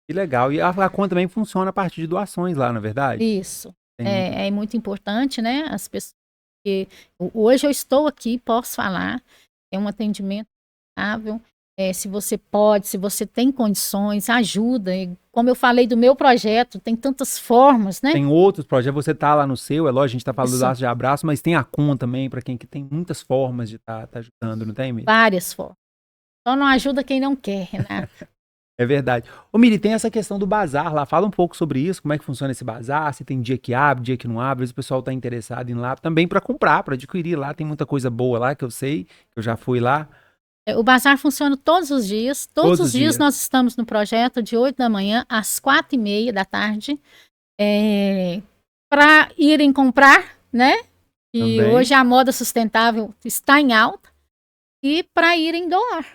Que legal. E a ACOM também funciona a partir de doações lá, na verdade? Isso. É muito importante, né? As pessoas que hoje eu estou aqui, posso falar, é um atendimento estável. Se você pode, se você tem condições, ajuda. E como eu falei do meu projeto, tem tantas formas, né? Tem outros projetos, você tá lá no seu, é lógico, a gente tá falando do Laço de Abraço, mas tem a ACOM também, para quem que tem muitas formas de tá ajudando, não tem, Miriam? Várias formas. Só não ajuda quem não quer, Renato. É verdade. Ô, Miri, tem essa questão do bazar lá. Fala um pouco sobre isso, como é que funciona esse bazar, se tem dia que abre, dia que não abre, às vezes o pessoal tá interessado em ir lá também para comprar, para adquirir lá. Tem muita coisa boa lá que eu sei, que eu já fui lá O bazar funciona todos os dias. Todos todos os os dias dias. nós estamos no projeto de 8 da manhã às 4h30 da tarde. Para irem comprar, né? E Também. hoje a moda sustentável está em alta. E para irem doar.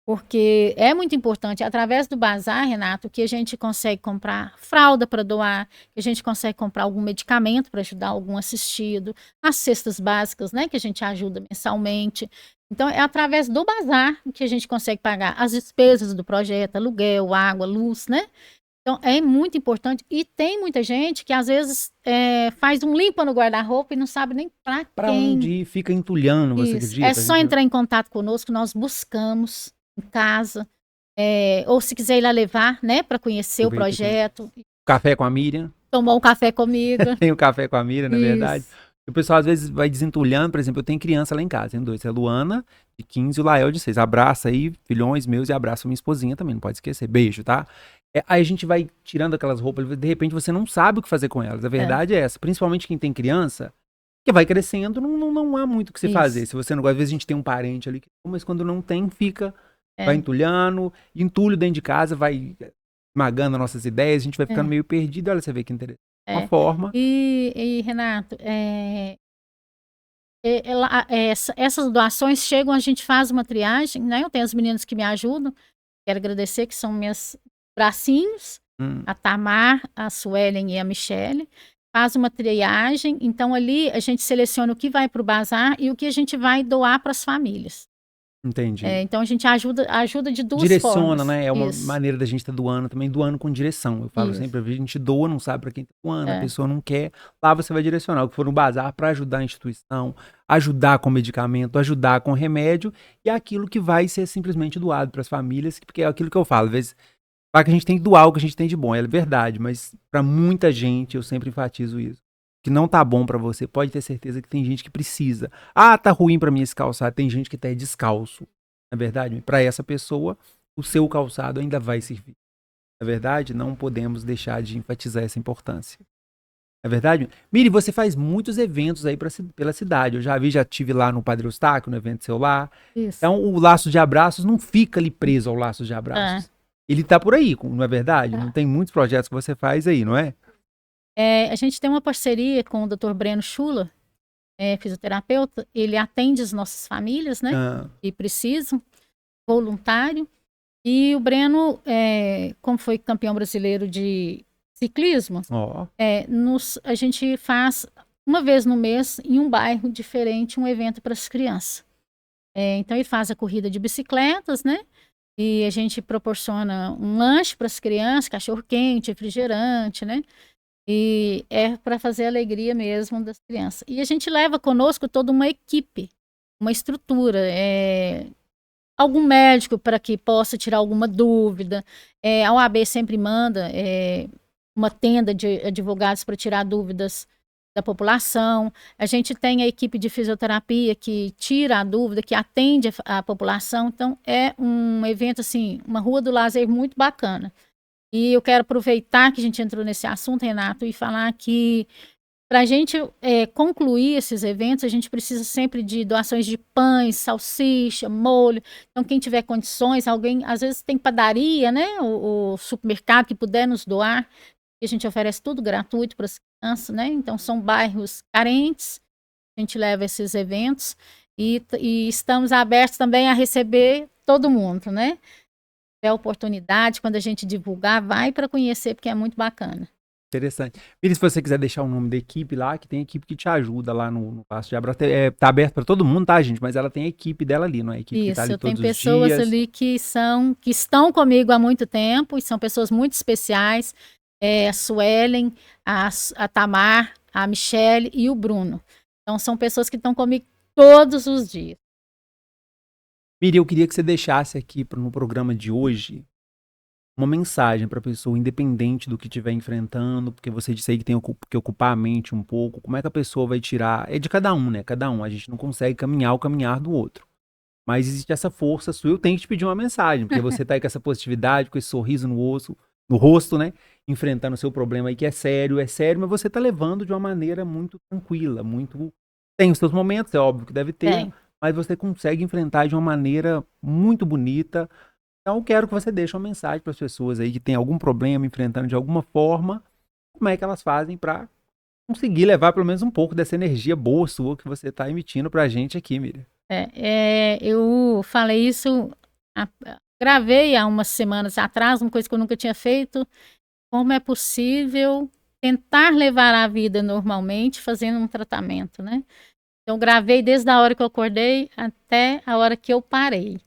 Porque é muito importante, através do bazar, Renato, que a gente consegue comprar fralda para doar, que a gente consegue comprar algum medicamento para ajudar algum assistido, as cestas básicas, né, que a gente ajuda mensalmente. Então, é através do bazar que a gente consegue pagar as despesas do projeto, aluguel, água, luz, né? Então, é muito importante. E tem muita gente que, às vezes, faz um limpa no guarda-roupa e não sabe nem para Para onde quem. ir, fica entulhando, você Isso. É acredita? A só gente... entrar em contato conosco, nós buscamos em casa. Ou se quiser ir lá levar, né, para conhecer o Aproveita aqui. projeto, Café com a Miriam. tomar um café comigo. Tem o café com a Miriam, na verdade. Isso. O pessoal às vezes vai desentulhando, por exemplo, eu tenho criança lá em casa, tem dois, é a Luana, de 15 e o Lael, de 6. Abraça aí, filhões meus, e abraça minha esposinha também, não pode esquecer. Beijo, tá? Aí a gente vai tirando aquelas roupas, de repente você não sabe o que fazer com elas. A verdade é essa, principalmente quem tem criança, que vai crescendo, não há muito o que se fazer. Isso. Se você não gosta, às vezes a gente tem um parente ali, mas quando não tem, fica, vai É, entulhando, entulho dentro de casa, vai esmagando as nossas ideias, a gente vai ficando é, meio perdido. Olha, você vê que interessante. Uma é. forma. Renato, essas doações chegam, a gente faz uma triagem, né? Eu tenho as meninas que me ajudam, quero agradecer, que são minhas bracinhos, Hum. a Tamar, a Suelen e a Michele. Faz uma triagem, então ali a gente seleciona o que vai para o bazar e o que a gente vai doar para as famílias. Entendi. Então a gente ajuda de duas Direciona, formas. né? É uma Isso, maneira da gente estar doando também, doando com direção. Eu falo isso. sempre, a gente doa, não sabe para quem tá doando, a É, pessoa não quer. Lá você vai direcionar o que for no bazar para ajudar a instituição, ajudar com medicamento, ajudar com remédio e aquilo que vai ser simplesmente doado para as famílias, porque é aquilo que eu falo, às vezes, claro que a gente tem que doar o que a gente tem de bom, é verdade, mas para muita gente, eu sempre enfatizo isso. Que não tá bom para você, pode ter certeza que tem gente que precisa. Ah, tá ruim para mim esse calçado, tem gente que tá descalço. Na verdade, para essa pessoa, o seu calçado ainda vai servir. Na verdade, não podemos deixar de enfatizar essa importância. É verdade? Miri, você faz muitos eventos aí pela cidade. Eu já vi, já tive lá no Padre Eustáquio, no evento seu lá. isso. Então, o laço de abraços não fica ali preso ao laço de É, abraços. Ele tá por aí, não é verdade? Não tá. tem muitos projetos que você faz aí, não é? A gente tem uma parceria com o Dr. Breno Schuller, fisioterapeuta. Ele atende as nossas famílias, né? Ah, Que precisam, voluntário. E o Breno, como foi campeão brasileiro de ciclismo, ó, a gente faz uma vez no mês, em um bairro diferente, um evento para as crianças. Então ele faz a corrida de bicicletas, né? E a gente proporciona um lanche para as crianças, cachorro quente, refrigerante, né? E é para fazer a alegria mesmo das crianças. E a gente leva conosco toda uma equipe, uma estrutura, algum médico para que possa tirar alguma dúvida. A OAB sempre manda uma tenda de advogados para tirar dúvidas da população. A gente tem a equipe de fisioterapia que tira a dúvida, que atende a população. Então, é um evento, assim, uma rua do lazer muito bacana. E eu quero aproveitar que a gente entrou nesse assunto, Renato, e falar que para a gente concluir esses eventos, a gente precisa sempre de doações de pães, salsicha, molho. Então, quem tiver condições, alguém, às vezes tem padaria, né? O supermercado que puder nos doar, e a gente oferece tudo gratuito para as crianças, né? Então, são bairros carentes, a gente leva esses eventos e estamos abertos também a receber todo mundo, né? Se tiver oportunidade, quando a gente divulgar, vai para conhecer, porque é muito bacana. interessante. Miri, se você quiser deixar o nome da equipe lá, que tem equipe que te ajuda lá no Laço de Abraço. Tá aberto para todo mundo, tá, gente? Mas ela tem a equipe dela ali, não é? A equipe que tá Isso, ali eu tenho todos os pessoas dias. ali que estão comigo há muito tempo e são pessoas muito especiais. A Suelen, a Tamar, a Michele e o Bruno. Então, são pessoas que estão comigo todos os dias. Miri, eu queria que você deixasse aqui no programa de hoje uma mensagem para a pessoa, independente do que estiver enfrentando, porque você disse aí que tem que ocupar a mente um pouco. Como é que a pessoa vai tirar? É de cada um, né? Cada um. A gente não consegue caminhar o caminhar do outro. mas existe essa força sua. Eu tenho que te pedir uma mensagem, porque você tá aí com essa positividade, com esse sorriso no rosto, né? Enfrentando o seu problema aí, que é sério, mas você tá levando de uma maneira muito tranquila, muito... Tem os seus momentos, é óbvio que deve ter, Tem. mas você consegue enfrentar de uma maneira muito bonita. Então, eu quero que você deixe uma mensagem para as pessoas aí que tem algum problema, enfrentando de alguma forma, como é que elas fazem para conseguir levar pelo menos um pouco dessa energia boa sua que você tá emitindo pra gente aqui, Miriam. Eu falei isso, gravei há umas semanas atrás, uma coisa que eu nunca tinha feito. Como é possível tentar levar a vida normalmente fazendo um tratamento, né? Então, gravei desde a hora que eu acordei até a hora que eu parei.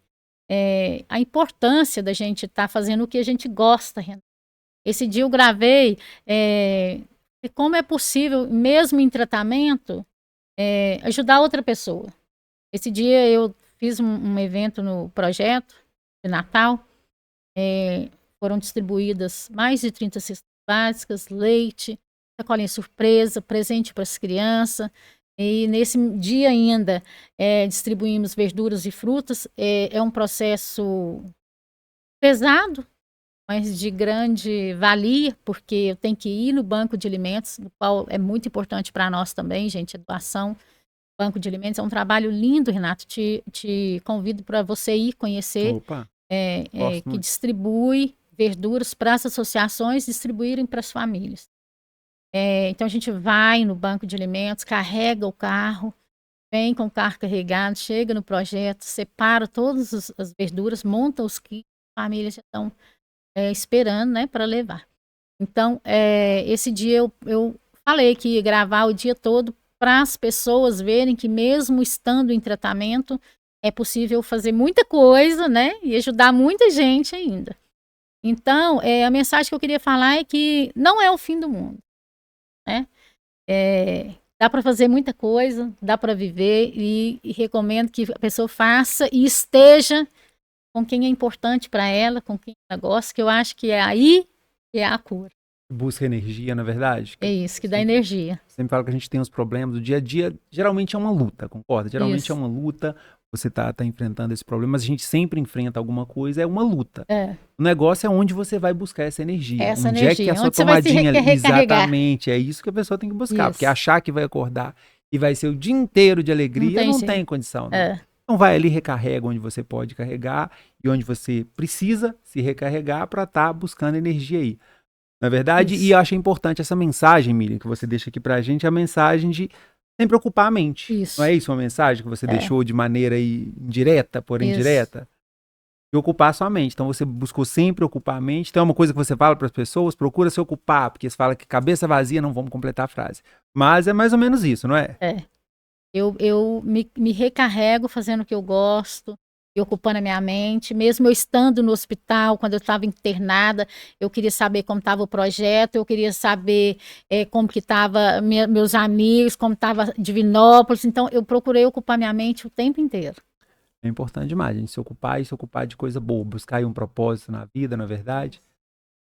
A importância da gente estar fazendo o que a gente gosta, Renan. Esse dia eu gravei como é possível, mesmo em tratamento, ajudar outra pessoa. Esse dia eu fiz um evento no projeto de Natal. Foram distribuídas mais de 30 cestas básicas, leite, sacolinha surpresa, presente para as crianças. E nesse dia ainda distribuímos verduras e frutas. É um processo pesado, mas de grande valia, porque eu tenho que ir no banco de alimentos, o qual é muito importante para nós também, gente, a doação. Banco de alimentos é um trabalho lindo, Renato. Te convido para você ir conhecer. Opa, Que distribui verduras para as associações distribuírem para as famílias. Então a gente vai no banco de alimentos, carrega o carro, vem com o carro carregado, chega no projeto, separa todas as verduras, monta os kits, as famílias já estão esperando, né, para levar. Então, esse dia eu falei que ia gravar o dia todo para as pessoas verem que mesmo estando em tratamento, é possível fazer muita coisa, né, e ajudar muita gente ainda. Então, a mensagem que eu queria falar é que não é o fim do mundo, né? Dá para fazer muita coisa, dá para viver e recomendo que a pessoa faça e esteja com quem é importante para ela, com quem ela gosta, que eu acho que é aí que é a cura. Busca energia, na verdade. É isso, que dá energia. Sempre falo que a gente tem os problemas do dia a dia, geralmente é uma luta, concorda? Geralmente é uma luta, você tá enfrentando esse problema, mas a gente sempre enfrenta alguma coisa, é uma luta. O negócio é onde você vai buscar essa energia. Onde é que a sua tomadinha... Exatamente, é isso que a pessoa tem que buscar, porque achar que vai acordar e vai ser o dia inteiro de alegria, não tem condição, não. Então vai ali, recarrega onde você pode carregar e onde você precisa se recarregar para estar buscando energia aí. Na verdade, e eu achei importante essa mensagem, Miriam, que você deixa aqui pra gente, a mensagem de sempre ocupar a mente. Isso. Não é isso uma mensagem que você deixou de maneira indireta, porém direta? E ocupar a sua mente. Então você buscou sempre ocupar a mente. Então é uma coisa que você fala para as pessoas, procura se ocupar, porque você fala que cabeça vazia, não vamos completar a frase. Mas é mais ou menos isso, não é? Eu me recarrego fazendo o que eu gosto, e ocupando a minha mente, mesmo eu estando no hospital, quando eu estava internada, eu queria saber como estava o projeto, eu queria saber como que estava meus amigos, como estava Divinópolis, então eu procurei ocupar minha mente o tempo inteiro. É importante demais a gente se ocupar e se ocupar de coisa boa, buscar aí um propósito na vida, na verdade,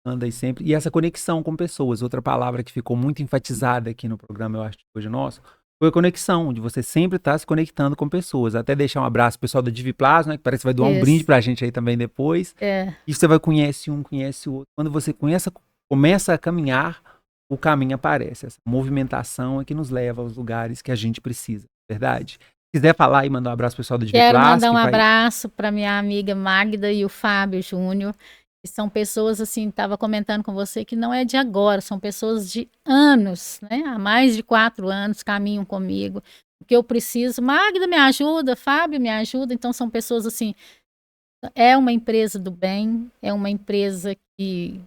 anda aí sempre, e essa conexão com pessoas, outra palavra que ficou muito enfatizada aqui no programa, eu acho, hoje nosso, foi a conexão, de você sempre estar se conectando com pessoas. Até deixar um abraço pro pessoal da Diviplasma, né, que parece que vai doar um brinde pra gente aí também depois. E você vai conhece um, conhece o outro. Quando você começa a caminhar, o caminho aparece. Essa movimentação é que nos leva aos lugares que a gente precisa, verdade? Se quiser falar e mandar um abraço pro pessoal da Diviplasma. Quero mandar um abraço para minha amiga Magda e o Fábio Júnior. São pessoas, assim, estava comentando com você, que não é de agora, são pessoas de anos, né? Há mais de 4 anos caminham comigo. O que eu preciso, Magda me ajuda, Fábio me ajuda. Então, são pessoas, assim, é uma empresa do bem, é uma empresa que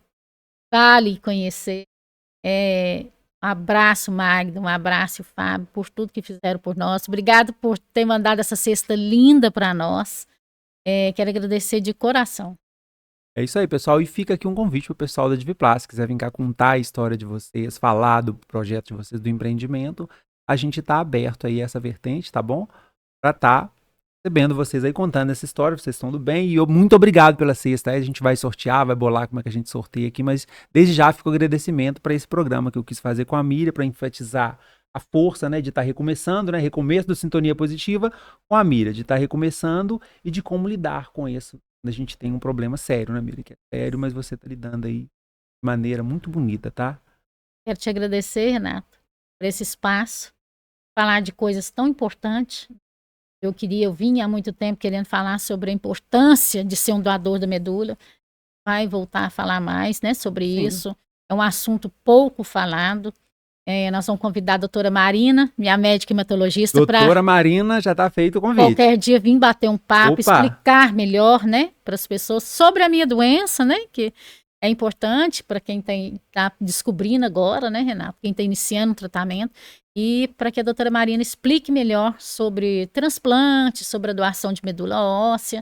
vale conhecer. Um abraço, Magda, um abraço, Fábio, por tudo que fizeram por nós. Obrigado por ter mandado essa cesta linda para nós. Quero agradecer de coração. É isso aí, pessoal. E fica aqui um convite pro pessoal da Diviplas, se quiser vir cá contar a história de vocês, falar do projeto de vocês, do empreendimento, a gente tá aberto aí a essa vertente, tá bom? Pra tá recebendo vocês aí, contando essa história, vocês estão do bem. E eu muito obrigado pela cesta. Aí a gente vai sortear, vai bolar como é que a gente sorteia aqui, mas desde já fica o agradecimento para esse programa que eu quis fazer com a Miriam, para enfatizar a força, né, de estar recomeçando, né, recomeço do Sintonia Positiva com a mira, de estar recomeçando e de como lidar com isso quando a gente tem um problema sério, né, Mira? Que é sério, mas você tá lidando aí de maneira muito bonita, tá? Quero te agradecer, Renato, por esse espaço, falar de coisas tão importantes. Eu vinha há muito tempo querendo falar sobre a importância de ser um doador da medula. Vai voltar a falar mais, né, sobre Sim. isso. É um assunto pouco falado. Nós vamos convidar a doutora Marina, minha médica hematologista, para Doutora Marina, já tá feito o convite. qualquer dia vir bater um papo, Opa! explicar melhor, né, para as pessoas sobre a minha doença, né, que é importante para quem está descobrindo agora, né, Renato, quem está iniciando o tratamento, e para que a doutora Marina explique melhor sobre transplante, sobre a doação de medula óssea.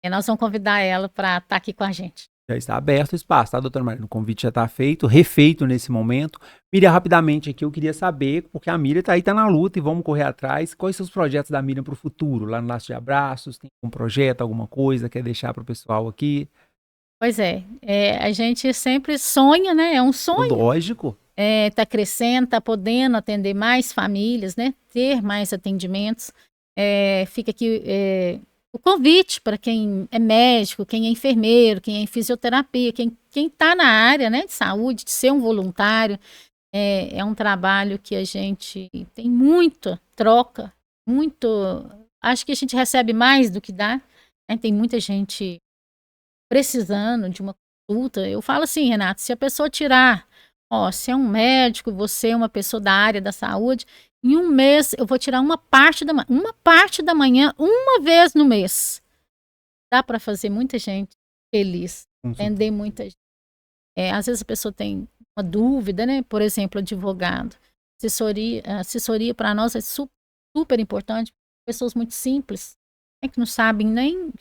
E nós vamos convidar ela para estar aqui com a gente. Já está aberto o espaço, tá, doutora Marina? O convite já está feito, refeito nesse momento. Miriam, rapidamente aqui, eu queria saber, porque a Miriam tá aí, tá na luta e vamos correr atrás. Quais são os projetos da Miriam para o futuro? Lá no Laço de Abraços, tem algum projeto, alguma coisa, quer deixar para o pessoal aqui? Pois a gente sempre sonha, né? É um sonho. Lógico. Tá crescendo, tá podendo atender mais famílias, né? Ter mais atendimentos. Fica aqui o convite para quem é médico, quem é enfermeiro, quem é em fisioterapia, quem está na área, né, de saúde, de ser um voluntário. É um trabalho que a gente tem muita troca, acho que a gente recebe mais do que dá, né? Tem muita gente precisando de uma consulta. Eu falo assim, Renato, se a pessoa tirar, se é um médico, você é uma pessoa da área da saúde, em um mês eu vou tirar uma parte da manhã, uma vez no mês. Dá para fazer muita gente feliz, atender muita gente. Às vezes a pessoa tem uma dúvida, né? Por exemplo, advogado. Assessoria para nós é super importante. Pessoas muito simples, né, que não sabem nem,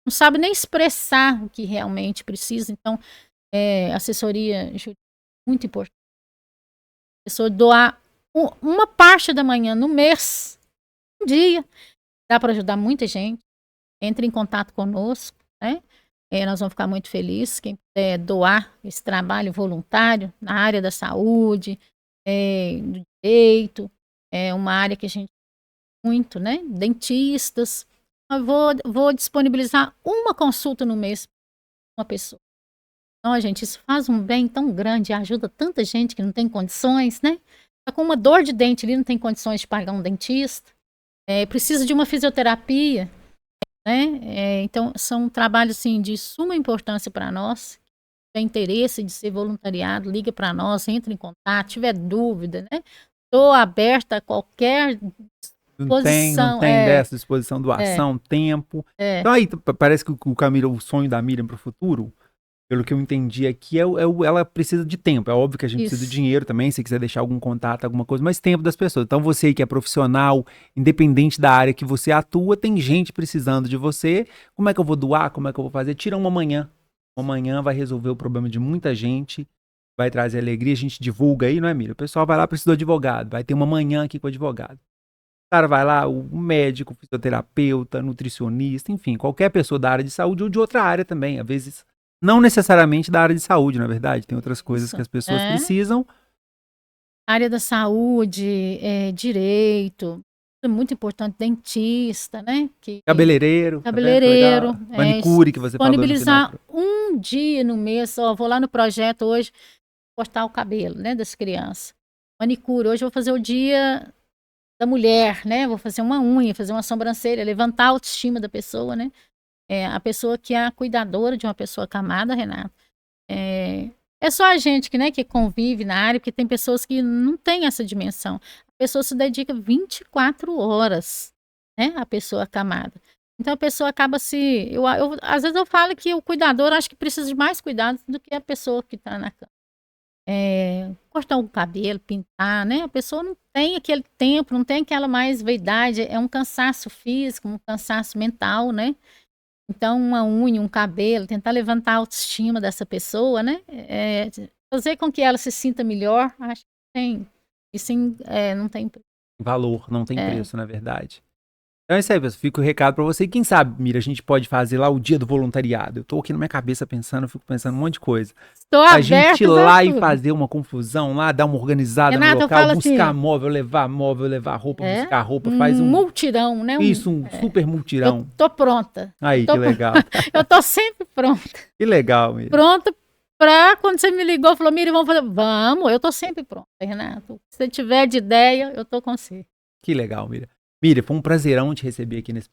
não sabe nem expressar o que realmente precisa. Então, assessoria é muito importante. A pessoa doar uma parte da manhã no mês, um dia, dá para ajudar muita gente. Entre em contato conosco, né? Nós vamos ficar muito felizes. Quem puder doar esse trabalho voluntário na área da saúde, do direito, é uma área que a gente muito, né? Dentistas. Eu vou disponibilizar uma consulta no mês para uma pessoa. Então, gente, isso faz um bem tão grande, ajuda tanta gente que não tem condições, né? Tá com uma dor de dente ali, não tem condições de pagar um dentista. Precisa de uma fisioterapia, né? Então, são trabalhos, assim, de suma importância para nós. Se tem interesse de ser voluntariado, liga para nós, entre em contato, tiver dúvida, né? Estou aberta a qualquer Não tem disposição. dessa disposição, doação, tempo. Então aí, parece que o Camila, o sonho da Miriam para o futuro, pelo que eu entendi aqui, ela precisa de tempo. É óbvio que a gente precisa de dinheiro também, se quiser deixar algum contato, alguma coisa, mas tempo das pessoas. Então você que é profissional, independente da área que você atua, tem gente precisando de você. Como é que eu vou doar? Como é que eu vou fazer? Tira uma manhã. Uma manhã vai resolver o problema de muita gente, vai trazer alegria, a gente divulga aí, não é, Miriam? O pessoal vai lá, precisa do advogado, vai ter uma manhã aqui com o advogado. O cara vai lá, o médico, o fisioterapeuta, nutricionista, enfim, qualquer pessoa da área de saúde ou de outra área também, às vezes não necessariamente da área de saúde, na verdade. Tem outras coisas que as pessoas precisam. Área da saúde, direito, é muito importante, dentista, né? Cabeleireiro. Cabeleireiro. Manicure, que você falou no final. Disponibilizar um dia no mês, vou lá no projeto hoje, cortar o cabelo, né, das crianças. Manicure, hoje eu vou fazer o dia da mulher, né? Vou fazer uma unha, fazer uma sobrancelha, levantar a autoestima da pessoa, né? A pessoa que é a cuidadora de uma pessoa acamada, Renato. É só a gente que, né, que convive na área, porque tem pessoas que não têm essa dimensão. A pessoa se dedica 24 horas, né? A pessoa acamada. Então a pessoa acaba se. Às vezes eu falo que o cuidador acho que precisa de mais cuidados do que a pessoa que está na cama. Cortar o cabelo, pintar, né? A pessoa não tem aquele tempo, não tem aquela mais vaidade, é um cansaço físico, um cansaço mental, né? Então, uma unha, um cabelo, tentar levantar a autoestima dessa pessoa, né? Fazer com que ela se sinta melhor, acho que tem. Isso não tem valor, não tem preço, na verdade. Então é isso aí, pessoal. Fica o recado pra você. E quem sabe, Mira, a gente pode fazer lá o dia do voluntariado. Eu tô aqui na minha cabeça pensando, eu fico pensando um monte de coisa. Estou A gente ir aberta lá a e tudo. fazer uma confusão lá, dar uma organizada no Renato, eu local, falo buscar assim, móvel, levar roupa, é buscar roupa, um faz um. multirão, né? Isso, um super Eu multirão. tô pronta. Aí, que legal. Eu tô sempre pronta. Que legal, Mira. Pronta pra quando você me ligou, falou, Miriam, vamos fazer. Vamos, eu tô sempre pronta, Renato. Se você tiver de ideia, eu tô com você. Que legal, Mira. Mira, foi um prazerão te receber aqui nesse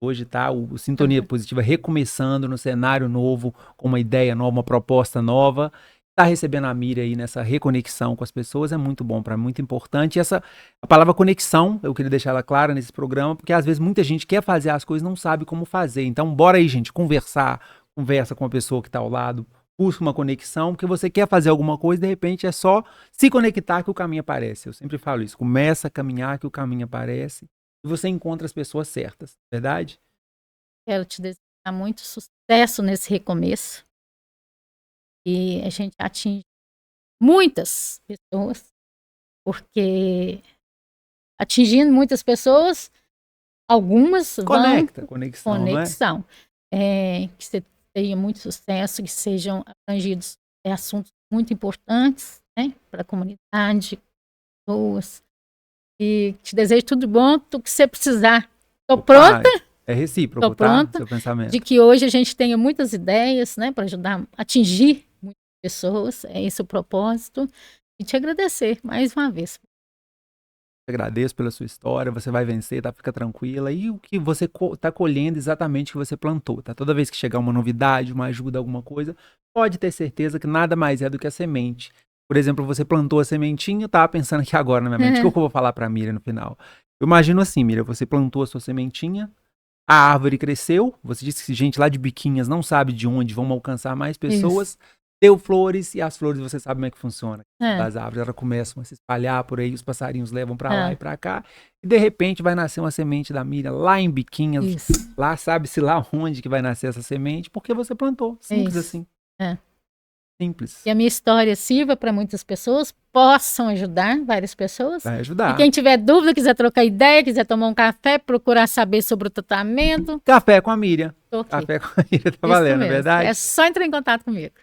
hoje, tá? O Sintonia Positiva recomeçando no cenário novo, com uma ideia nova, uma proposta nova. Tá recebendo a Mira aí nessa reconexão com as pessoas é muito bom, para muito importante. E a palavra conexão, eu queria deixar ela clara nesse programa, porque às vezes muita gente quer fazer as coisas e não sabe como fazer. Então, bora aí, gente, conversa com a pessoa que tá ao lado, busca uma conexão, porque você quer fazer alguma coisa, de repente é só se conectar que o caminho aparece. Eu sempre falo isso, começa a caminhar que o caminho aparece e você encontra as pessoas certas, verdade? Quero te desejar muito sucesso nesse recomeço. E a gente atinge muitas pessoas, porque atingindo muitas pessoas, algumas Conecta, vão conexão, não é? conexão. Que você tenha muito sucesso, que sejam abrangidos assuntos muito importantes, né, para a comunidade, pessoas. E te desejo tudo bom, tudo que você precisar. Estou pronta. É recíproco, Tô pronta, tá? Seu pensamento. de que hoje a gente tenha muitas ideias, né, para ajudar a atingir muitas pessoas. É esse o propósito. E te agradecer mais uma vez. Agradeço pela sua história, você vai vencer, tá? Fica tranquila. E o que você tá colhendo exatamente o que você plantou, tá? Toda vez que chegar uma novidade, uma ajuda, alguma coisa, pode ter certeza que nada mais é do que a semente. Por exemplo, você plantou a sementinha, eu tava pensando aqui agora na minha mente, o que eu vou falar pra Miriam no final? Eu imagino assim, Miriam, você plantou a sua sementinha, a árvore cresceu, você disse que gente lá de Biquinhas não sabe de onde vão alcançar mais pessoas, Isso. deu flores, e as flores você sabe como é que funciona. É. As árvores elas começam a se espalhar por aí, os passarinhos levam pra lá e pra cá, e de repente vai nascer uma semente da Miriam lá em Biquinhas, Isso. lá sabe-se lá onde que vai nascer essa semente, porque você plantou, simples Isso. assim. É. Simples. Que a minha história sirva para muitas pessoas, possam ajudar várias pessoas. Vai E ajudar. quem tiver dúvida, quiser trocar ideia, quiser tomar um café, procurar saber sobre o tratamento, Café com a Miriam. tô aqui. Café com a Miriam, tá Isso valendo, mesmo. verdade? É só entrar em contato comigo.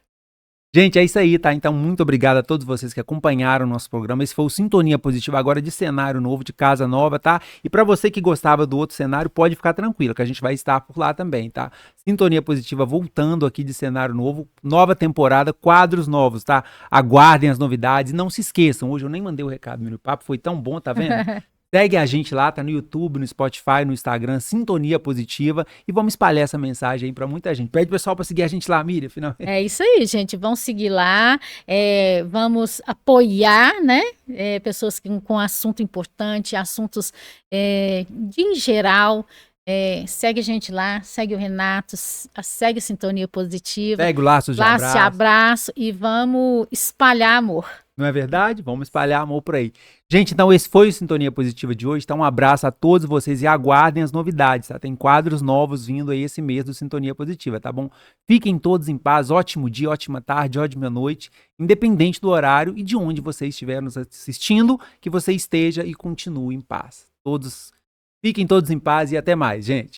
Gente, é isso aí, tá? Então, muito obrigado a todos vocês que acompanharam o nosso programa. Esse foi o Sintonia Positiva agora de cenário novo, de casa nova, tá? E pra você que gostava do outro cenário, pode ficar tranquilo, que a gente vai estar por lá também, tá? Sintonia Positiva voltando aqui de cenário novo, nova temporada, quadros novos, tá? Aguardem as novidades e não se esqueçam. Hoje eu nem mandei o recado, meu papo foi tão bom, tá vendo? Segue a gente lá, tá no YouTube, no Spotify, no Instagram, Sintonia Positiva, e vamos espalhar essa mensagem aí pra muita gente. Pede pro pessoal pra seguir a gente lá, Miriam, finalmente. É isso aí, gente. Vão seguir lá, vamos apoiar, né? Pessoas com assunto importante, assuntos em geral. Segue a gente lá, segue o Renato, segue a Sintonia Positiva. Segue o Laços de Laço de Abraço. abraço e vamos espalhar amor. Não é verdade? Vamos espalhar amor por aí. Gente, então esse foi o Sintonia Positiva de hoje. Então um abraço a todos vocês e aguardem as novidades, tá? Tem quadros novos vindo aí esse mês do Sintonia Positiva, tá bom? Fiquem todos em paz, ótimo dia, ótima tarde, ótima noite, independente do horário e de onde você estiver nos assistindo, que você esteja e continue em paz. Fiquem todos em paz e até mais, gente.